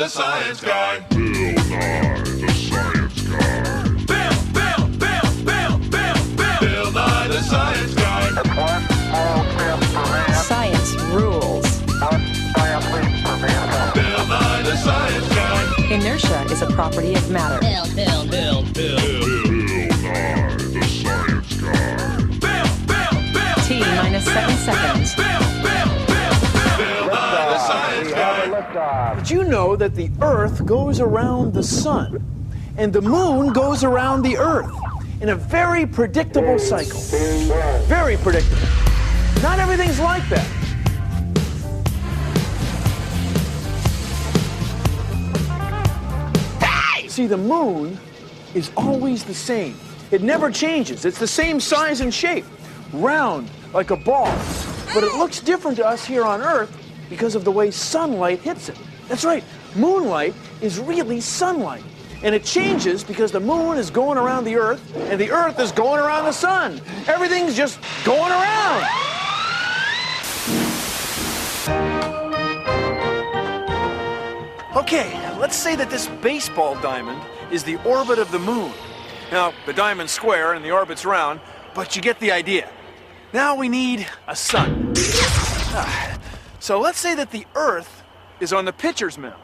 Science Guy. Bill Nye the Science Guy. Bill Nye the Science Guy. It's one small step for man. Science rules. One giant leap for mankind. Bill Nye the Science Guy. Inertia is a property of matter. Bill Nye the Science Guy. T minus 7 seconds. Bill Nye the Science Guy. Did you know that the Earth goes around the Sun and the Moon goes around the Earth in a very predictable cycle? Very predictable. Not everything's like that. See, the Moon is always the same. It never changes. It's the same size and shape, round like a ball. But it looks different to us here on Earth because of the way sunlight hits it. That's right, moonlight is really sunlight. And it changes because the moon is going around the Earth and the Earth is going around the sun. Everything's just going around. Okay, let's say that this baseball diamond is the orbit of the moon. Now, the diamond's square and the orbit's round, but you get the idea. Now we need a sun. So let's say that the Earth is on the pitcher's mound.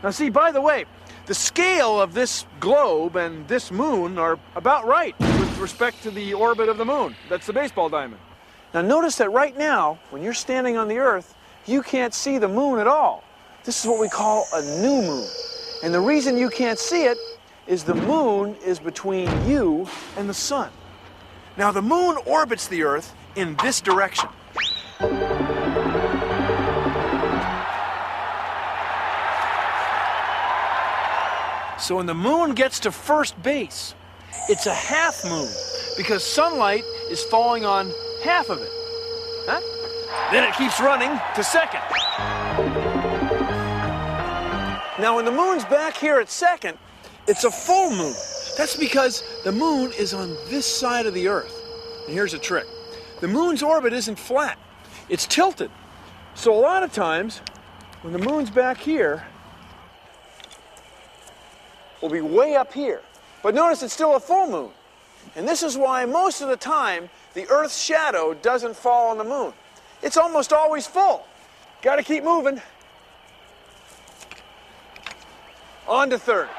Now see, by the way, the scale of this globe and this moon are about right with respect to the orbit of the moon. That's the baseball diamond. Now notice that right now, when you're standing on the Earth, you can't see the moon at all. This is what we call a new moon. And the reason you can't see it is the moon is between you and the sun. Now the moon orbits the Earth in this direction. So when the moon gets to first base, it's a half moon because sunlight is falling on half of it. Huh? Then it keeps running to second. Now when the moon's back here at second, it's a full moon. That's because the moon is on this side of the Earth. And here's a trick. The moon's orbit isn't flat. It's tilted. So a lot of times, when the moon's back here, will be way up here. But notice it's still a full moon. And this is why most of the time, the Earth's shadow doesn't fall on the moon. It's almost always full. Got to keep moving. On to third.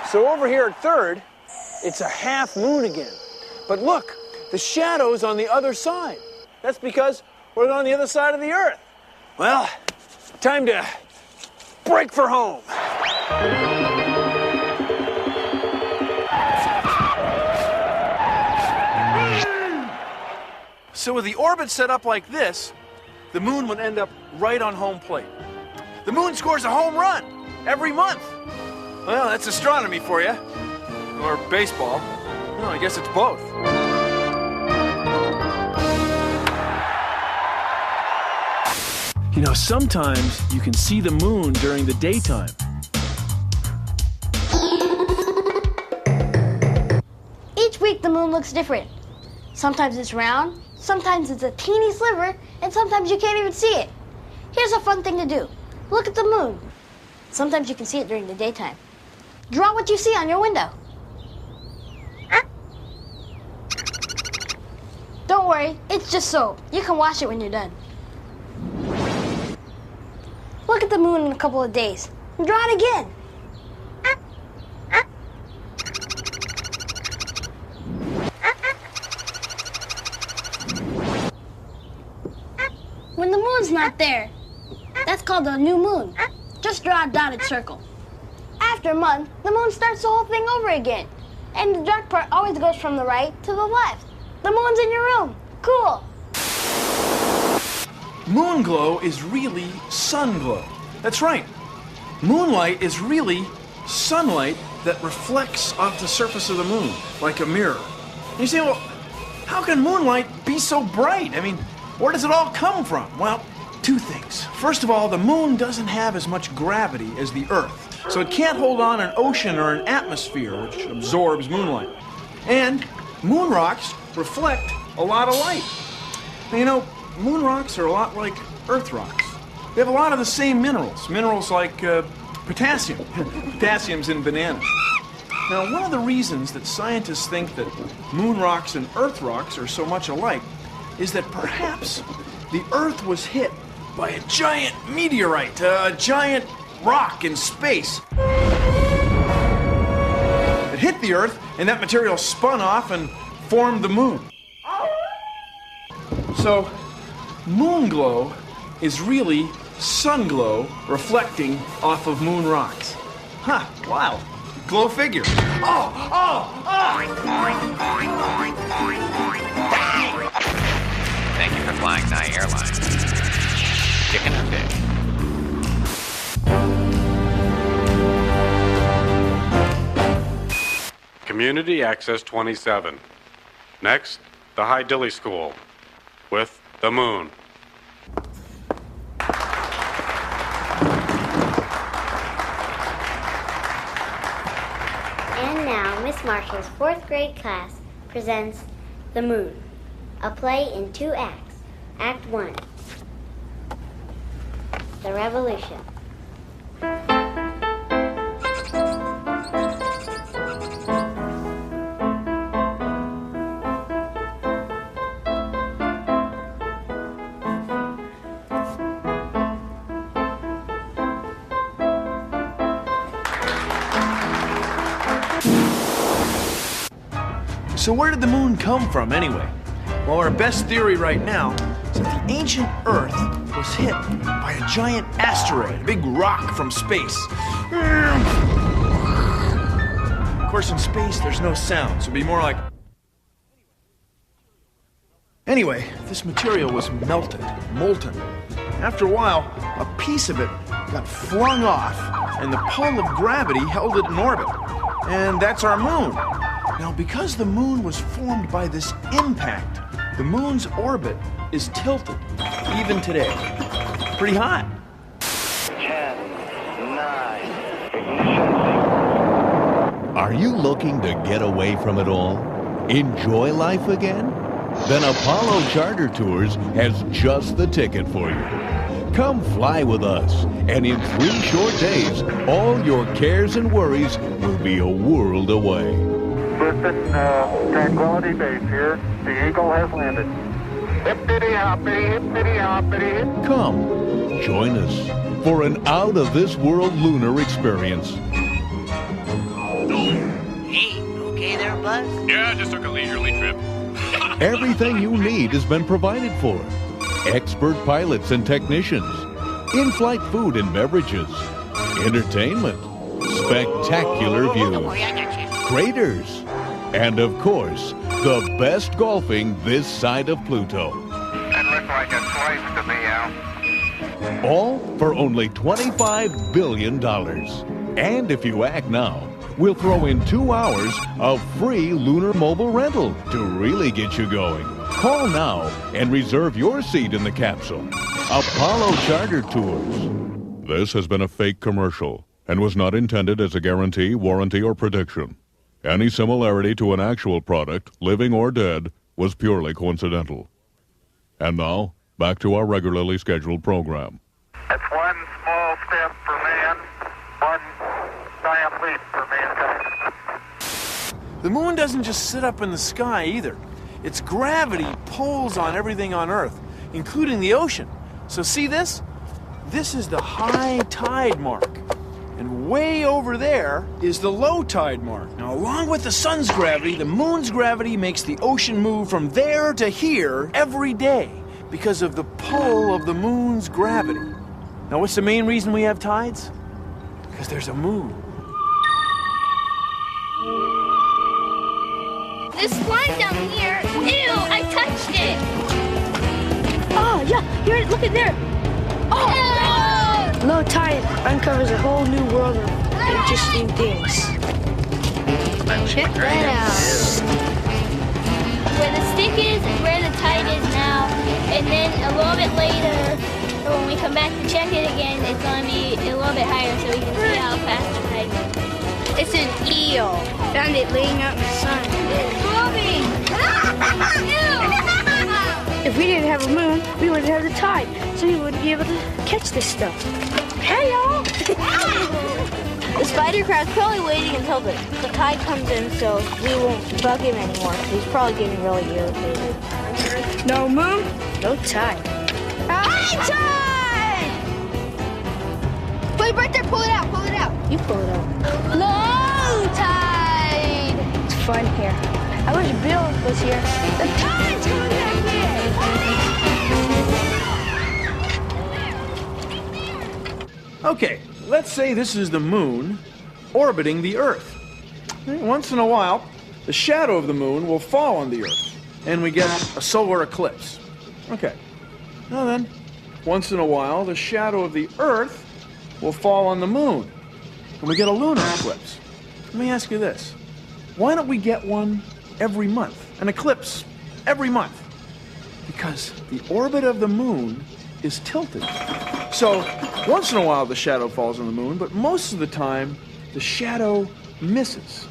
So over here at third, it's a half moon again. But look, the shadow's on the other side. That's because we're on the other side of the Earth. Well, time to break for home. So with the orbit set up like this, the moon would end up right on home plate. The moon scores a home run every month. Well, that's astronomy for you. Or baseball. Well, I guess it's both. You know, sometimes you can see the moon during the daytime. Each week the moon looks different. Sometimes it's round, sometimes it's a teeny sliver, and sometimes you can't even see it. Here's a fun thing to do. Look at the moon. Sometimes you can see it during the daytime. Draw what you see on your window. Don't worry, it's just soap. You can wash it when you're done. Look at the moon in a couple of days. Draw it again. When the moon's not there, that's called a new moon. Just draw a dotted circle. After a month, the moon starts the whole thing over again. And the dark part always goes from the right to the left. The moon's in your room. Cool. Moon glow is really sun glow. That's right. Moonlight is really sunlight that reflects off the surface of the moon like a mirror. And you say, well, how can moonlight be so bright? I mean, where does it all come from? Well, two things. First of all, the moon doesn't have as much gravity as the Earth, so it can't hold on an ocean or an atmosphere which absorbs moonlight. And moon rocks reflect a lot of light. Now, you know, moon rocks are a lot like Earth rocks. They have a lot of the same minerals. Minerals like potassium. Potassium's in bananas. Now, one of the reasons that scientists think that moon rocks and Earth rocks are so much alike is that perhaps the Earth was hit by a giant meteorite, a giant rock in space. It hit the Earth, and that material spun off and formed the moon. So, moon glow is really sun glow reflecting off of moon rocks. Huh, wow. Glow figure. Thank you for flying Nye Airlines. Chicken or fish? Community Access 27. Next, the High Dilly School with the moon. And now, Miss Marshall's 4th grade class presents The Moon, a play in 2 acts. Act 1, The Revolution. So where did the moon come from anyway? Well, our best theory right now is that the ancient Earth was hit by a giant asteroid, a big rock from space. Of course, in space, there's no sound, so it'd be more like... Anyway, this material was melted, molten. After a while, a piece of it got flung off, and the pull of gravity held it in orbit. And that's our moon. Now, because the moon was formed by this impact, the moon's orbit is tilted, even today. Pretty hot. 10, 9, ignition. Are you looking to get away from it all? Enjoy life again? Then Apollo Charter Tours has just the ticket for you. Come fly with us, and in 3 short days, all your cares and worries will be a world away. Listen, Tranquility Base here. The Eagle has landed. Hippity-hoppity, hippity-hoppity, hip. Come, join us for an out-of-this-world lunar experience. Hey, okay there, Buzz? Yeah, just took a leisurely trip. Everything you need has been provided for. Expert pilots and technicians, in-flight food and beverages, entertainment, spectacular views, craters, and of course, the best golfing this side of Pluto. That looks like a slice to me, Al. All for only $25 billion. And if you act now, we'll throw in 2 hours of free lunar mobile rental to really get you going. Call now and reserve your seat in the capsule. Apollo Charter Tours. This has been a fake commercial and was not intended as a guarantee, warranty, or prediction. Any similarity to an actual product, living or dead, was purely coincidental. And now, back to our regularly scheduled program. That's one small step for man, one giant leap for mankind. The moon doesn't just sit up in the sky either. Its gravity pulls on everything on Earth, including the ocean. So see this? This is the high tide mark. And way over there is the low tide mark. Now, along with the sun's gravity, the moon's gravity makes the ocean move from there to here every day because of the pull of the moon's gravity. Now, what's the main reason we have tides? Because there's a moon. This slime down here, ew, I touched it. Oh, yeah, here, look at there. Oh! Low tide uncovers a whole new world of interesting things. Check that out. Where the stick is where the tide is now, and then a little bit later, when we come back to check it again, it's going to be a little bit higher so we can see how fast the tide goes. It's an eel. Found it laying out in the sun. It's moving! If we didn't have a moon, we wouldn't have the tide, so we wouldn't be able to catch this stuff. Hey, y'all! The spider crab's probably waiting until the tide comes in so we won't bug him anymore. He's probably getting really irritated. No moon, no tide. High tide! Wait, right there, pull it out, pull it out. You pull it out. Low tide! It's fun here. I wish Bill was here. The tide's coming back here! Okay, let's say this is the moon orbiting the Earth. Once in a while, the shadow of the moon will fall on the Earth, and we get a solar eclipse. Okay. Now then, once in a while, the shadow of the Earth will fall on the moon, and we get a lunar eclipse. Let me ask you this. Why don't we get one every month? An eclipse every month? Because the orbit of the moon is tilted. So, once in a while the shadow falls on the moon, but most of the time the shadow misses.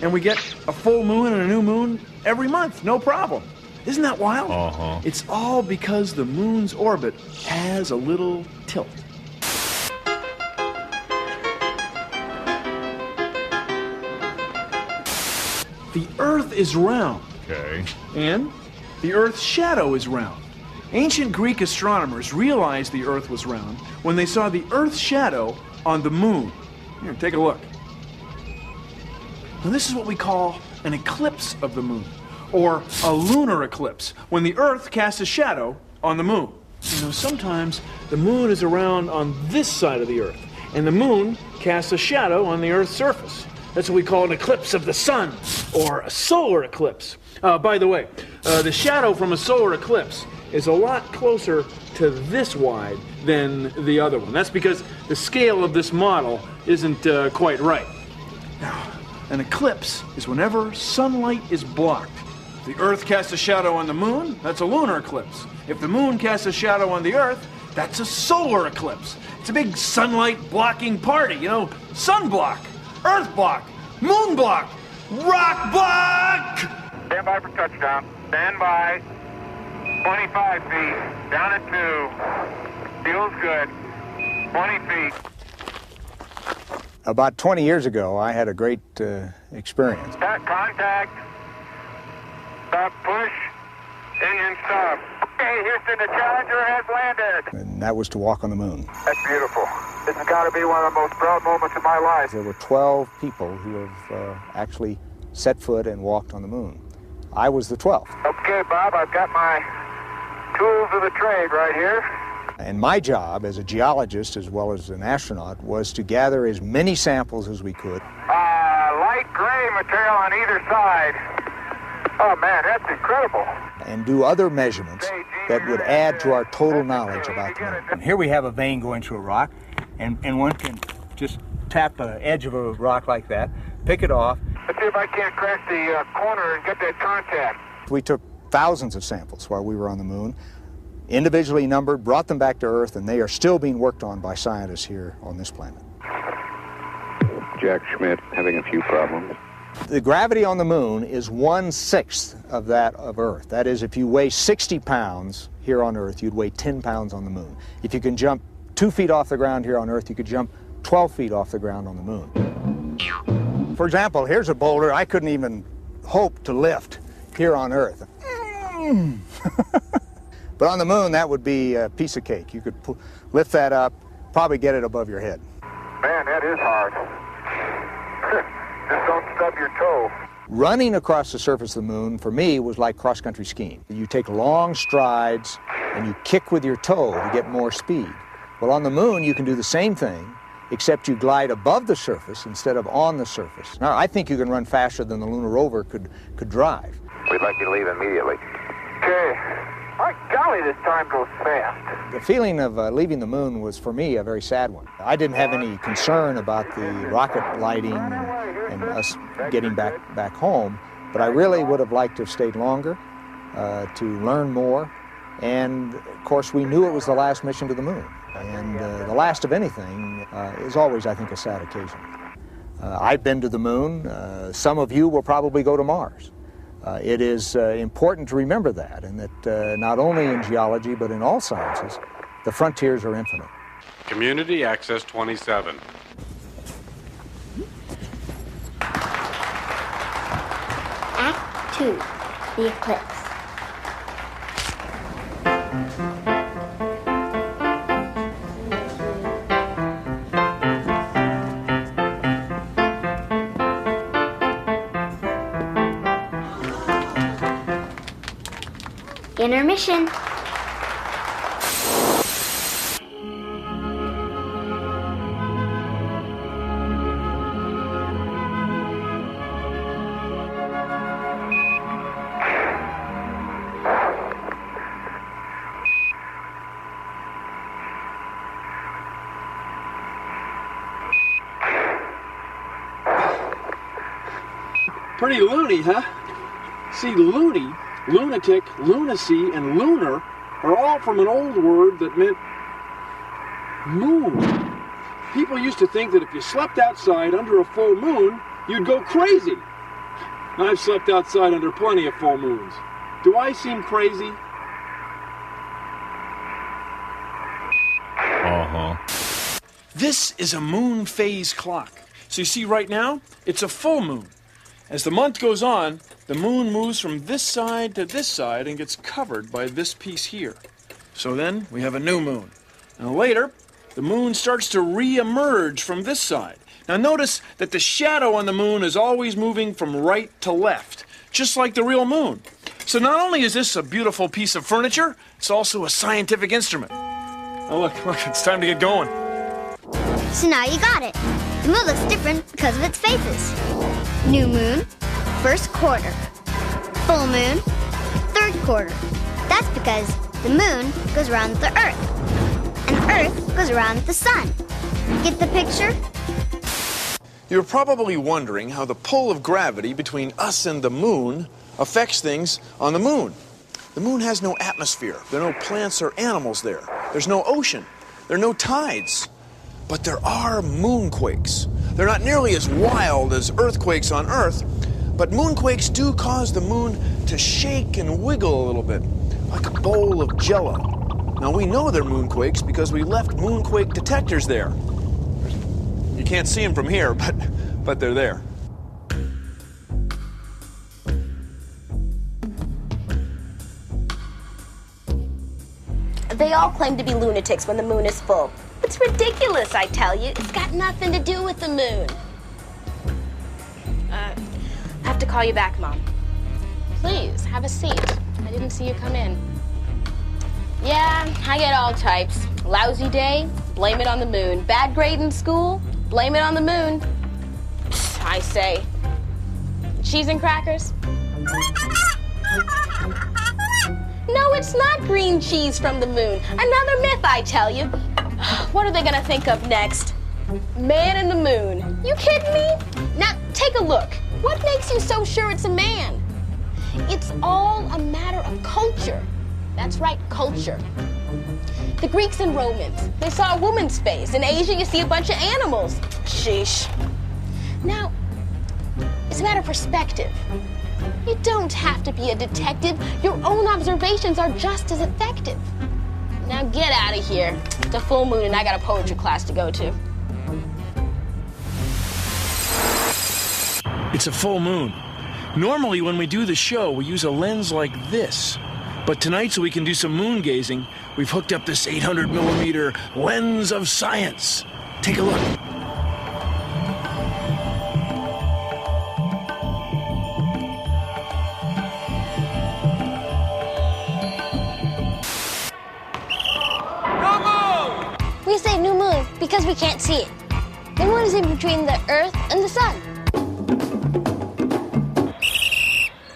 And we get a full moon and a new moon every month, no problem. Isn't that wild? Uh-huh. It's all because the moon's orbit has a little tilt. The Earth is round. Okay. And the Earth's shadow is round. Ancient Greek astronomers realized the Earth was round when they saw the Earth's shadow on the moon. Here, take a look. Now, this is what we call an eclipse of the moon, or a lunar eclipse, when the Earth casts a shadow on the moon. You know, sometimes the moon is around on this side of the Earth, and the moon casts a shadow on the Earth's surface. That's what we call an eclipse of the sun, or a solar eclipse. By the way, the shadow from a solar eclipse is a lot closer to this wide than the other one. That's because the scale of this model isn't quite right. Now, an eclipse is whenever sunlight is blocked. If the Earth casts a shadow on the moon, that's a lunar eclipse. If the moon casts a shadow on the Earth, that's a solar eclipse. It's a big sunlight blocking party, you know, sun block, Earth block, moon block, rock block! Stand by for touchdown. Stand by. 25 feet. Down at 2. Feels good. 20 feet. About 20 years ago, I had a great experience. Contact. Stop, push. Engine stop. Okay, Houston, the Challenger has landed. And that was to walk on the moon. That's beautiful. This has got to be one of the most proud moments of my life. There were 12 people who have actually set foot and walked on the moon. I was the 12th. Okay, Bob, I've got my tools of the trade right here. And my job as a geologist as well as an astronaut was to gather as many samples as we could. Light gray material on either side. Oh, man, that's incredible. And do other measurements that would add to our total knowledge about the moon. And here we have a vein going through a rock, and one can just tap the edge of a rock like that, pick it off. Let's see if I can't crack the corner and get that contact. We took thousands of samples while we were on the moon, individually numbered, brought them back to Earth, and they are still being worked on by scientists here on this planet. Jack Schmidt, having a few problems. The gravity on the moon is 1/6 of that of Earth. That is, if you weigh 60 pounds here on Earth, you'd weigh 10 pounds on the moon. If you can jump 2 feet off the ground here on Earth, you could jump 12 feet off the ground on the moon. For example, here's a boulder I couldn't even hope to lift here on Earth. But on the moon, that would be a piece of cake. You could lift that up, probably get it above your head. Man, that is hard. Just don't stub your toe. Running across the surface of the moon, for me, was like cross-country skiing. You take long strides and you kick with your toe to get more speed. Well, on the moon, you can do the same thing, except you glide above the surface instead of on the surface. Now, I think you can run faster than the lunar rover could drive. We'd like you to leave immediately. Okay. My golly, this time goes fast. The feeling of leaving the moon was, for me, a very sad one. I didn't have any concern about the rocket lighting and us getting back home, but I really would have liked to have stayed longer to learn more. And, of course, we knew it was the last mission to the moon. And the last of anything is always, I think, a sad occasion. I've been to the moon. Some of you will probably go to Mars. It is important to remember that, and that not only in geology but in all sciences, the frontiers are infinite. Community Access 27. Act 2, the eclipse. Intermission. Pretty loony, huh? See, loony, lunatic, lunacy, and lunar are all from an old word that meant moon. People used to think that if you slept outside under a full moon, you'd go crazy. I've slept outside under plenty of full moons. Do I seem crazy? Uh-huh. This is a moon phase clock. So you see right now, it's a full moon. As the month goes on, the moon moves from this side to this side and gets covered by this piece here. So then we have a new moon. Now later, the moon starts to re-emerge from this side. Now notice that the shadow on the moon is always moving from right to left, just like the real moon. So not only is this a beautiful piece of furniture, it's also a scientific instrument. Oh look, it's time to get going. So now you got it. The moon looks different because of its phases. New moon, first quarter. Full moon, third quarter. That's because the moon goes around the Earth, and Earth goes around the sun. Get the picture? You're probably wondering how the pull of gravity between us and the moon affects things on the moon. The moon has no atmosphere. There are no plants or animals there. There's no ocean. There are no tides. But there are moonquakes. They're not nearly as wild as earthquakes on Earth, but moonquakes do cause the moon to shake and wiggle a little bit, like a bowl of jello. Now we know they're moonquakes because we left moonquake detectors there. You can't see them from here, but they're there. They all claim to be lunatics when the moon is full. It's ridiculous, I tell you. It's got nothing to do with the moon. I have to call you back, Mom. Please, have a seat. I didn't see you come in. Yeah, I get all types. Lousy day, blame it on the moon. Bad grade in school, blame it on the moon. I say, cheese and crackers? No, it's not green cheese from the moon. Another myth, I tell you. What are they gonna think of next? Man in the moon. You kidding me? Now, take a look. What makes you so sure it's a man? It's all a matter of culture. That's right, culture. The Greeks and Romans, they saw a woman's face. In Asia, you see a bunch of animals. Sheesh. Now, it's a matter of perspective. You don't have to be a detective. Your own observations are just as effective. Now get out of here. It's a full moon and I got a poetry class to go to. It's a full moon. Normally when we do the show, we use a lens like this. But tonight, so we can do some moon gazing, we've hooked up this 800mm lens of science. Take a look. We say new moon because we can't see it. The moon is in between the Earth and the sun.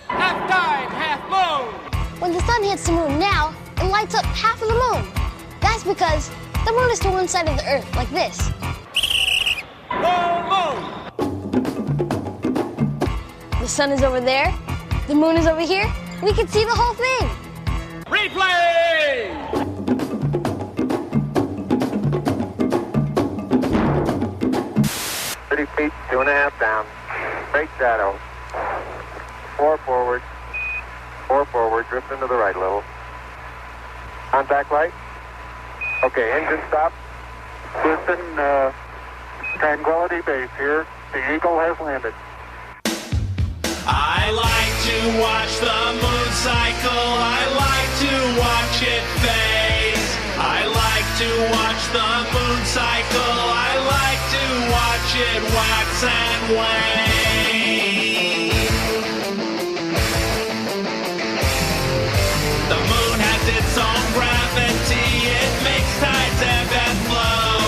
Half tide, half moon. When the sun hits the moon now, it lights up half of the moon. That's because the moon is to one side of the Earth, like this. Full moon. The sun is over there, the moon is over here. We can see the whole thing. Replay! 30 feet, 2.5 down. Straight shadow. 4 forward. 4 forward, drift into the right a little. Contact light. Okay, engine stop. Houston, Tranquility Base here. The Eagle has landed. I like to watch the moon cycle. I like to watch it phase. I like to watch the moon cycle. I like to watch it wax and wane. The moon has its own gravity. It makes tides ebb and flow.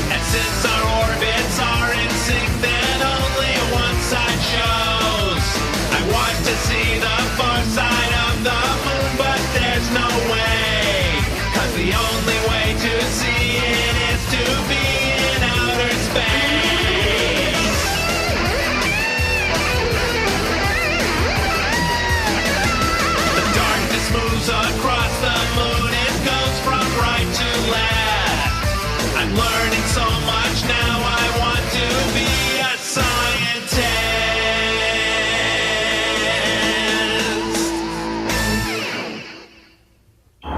And since our orbits are in sync, then only one side shows. I want to see the far side of the moon, but there's no way. 'Cause the only way to see it is to be in outer space. The darkness moves across the moon. It goes from right to left. I'm learning so much now. I want to be a scientist.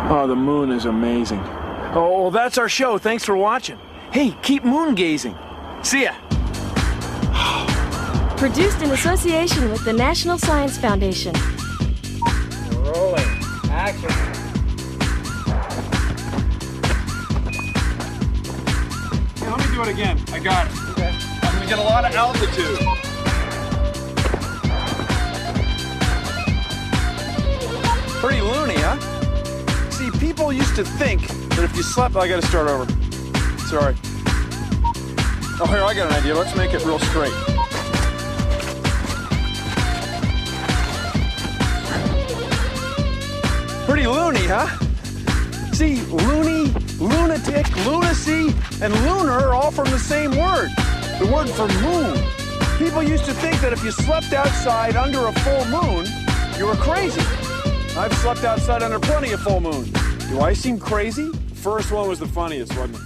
Oh, the moon is amazing. Oh, well, that's our show. Thanks for watching. Hey, keep moon gazing. See ya. Produced in association with the National Science Foundation. Rolling. Action. Hey, let me do it again. I got it. Okay. I'm gonna get a lot of altitude. Pretty loony, huh? See, people used to think that if you slept... I gotta start over. Sorry. Oh, here, I got an idea. Let's make it real straight. Pretty loony, huh? See, loony, lunatic, lunacy, and lunar are all from the same word. The word for moon. People used to think that if you slept outside under a full moon, you were crazy. I've slept outside under plenty of full moon. Do I seem crazy? The first one was the funniest, wasn't it?